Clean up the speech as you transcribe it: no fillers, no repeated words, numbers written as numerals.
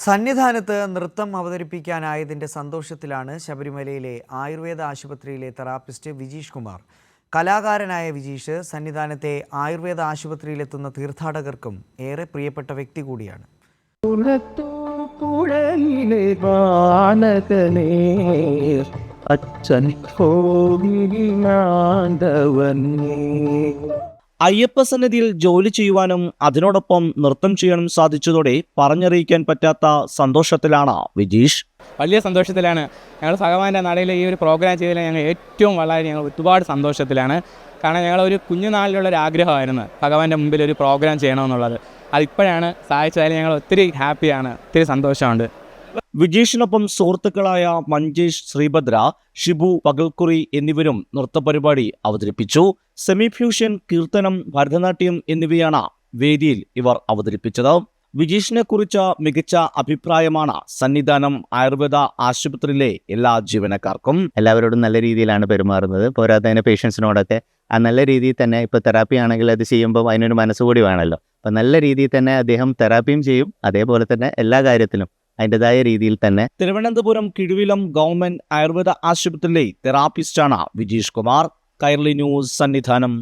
സന്നിധാനത്ത് നൃത്തം അവതരിപ്പിക്കാനായതിൻ്റെ സന്തോഷത്തിലാണ് ശബരിമലയിലെ ആയുർവേദ ആശുപത്രിയിലെ തെറാപ്പിസ്റ്റ് വിജീഷ് കുമാർ. കലാകാരനായ വിജീഷ് സന്നിധാനത്തെ ആയുർവേദ ആശുപത്രിയിലെത്തുന്ന തീർത്ഥാടകർക്കും ഏറെ പ്രിയപ്പെട്ട വ്യക്തി കൂടിയാണ്. അയ്യപ്പ സന്നിധിയിൽ ജോലി ചെയ്യുവാനും അതിനോടൊപ്പം നൃത്തം ചെയ്യാനും സാധിച്ചതോടെ പറഞ്ഞറിയിക്കാൻ പറ്റാത്ത സന്തോഷത്തിലാണ് വിജീഷ്. വലിയ സന്തോഷത്തിലാണ്. ഞങ്ങൾ ഭഗവാന്റെ നടയിൽ ഈ ഒരു പ്രോഗ്രാം ചെയ്തതിൽ ഞങ്ങൾ ഏറ്റവും വളരെ ഒരുപാട് സന്തോഷത്തിലാണ്. കാരണം ഞങ്ങളൊരു കുഞ്ഞുനാളിലുള്ളൊരു ആഗ്രഹമായിരുന്നു ഭഗവാന്റെ മുമ്പിൽ ഒരു പ്രോഗ്രാം ചെയ്യണമെന്നുള്ളത്. അതിപ്പോഴാണ് സാധിച്ചതിൽ ഞങ്ങൾ ഒത്തിരി ഹാപ്പിയാണ്, ഒത്തിരി സന്തോഷമുണ്ട്. വിജീഷിനൊപ്പം സുഹൃത്തുക്കളായ മഞ്ജേഷ്, ശ്രീഭദ്ര, ഷിബു, പകൽക്കുറി എന്നിവരും നൃത്തപരിപാടി അവതരിപ്പിച്ചു. സെമി ഫ്യൂഷൻ, കീർത്തനം, ഭരതനാട്യം എന്നിവയാണ് വേദിയിൽ ഇവർ അവതരിപ്പിച്ചത്. വിജീഷിനെ കുറിച്ച് മികച്ച അഭിപ്രായമാണ് സന്നിധാനം ആയുർവേദ ആശുപത്രിയിലെ എല്ലാ ജീവനക്കാർക്കും. എല്ലാവരോടും നല്ല രീതിയിലാണ് പെരുമാറുന്നത്. പോരാത്തതിന് പേഷ്യൻസിനോടൊക്കെ ആ നല്ല രീതിയിൽ തന്നെ, ഇപ്പോൾ തെറാപ്പി ആണെങ്കിൽ അത് ചെയ്യുമ്പോൾ അതിനൊരു മനസ്സുകൂടി വേണമല്ലോ. അപ്പം നല്ല രീതിയിൽ തന്നെ അദ്ദേഹം തെറാപ്പിയും ചെയ്യും, അതേപോലെ തന്നെ എല്ലാ കാര്യത്തിലും അതിൻ്റെതായ രീതിയിൽ തന്നെ. തിരുവനന്തപുരം കിഴുവിലം ഗവൺമെന്റ് ആയുർവേദ ആശുപത്രിയിലെ തെറാപ്പിസ്റ്റാണ് വിജീഷ് കുമാർ. കൈരളി ന്യൂസ്, സന്നിധാനം.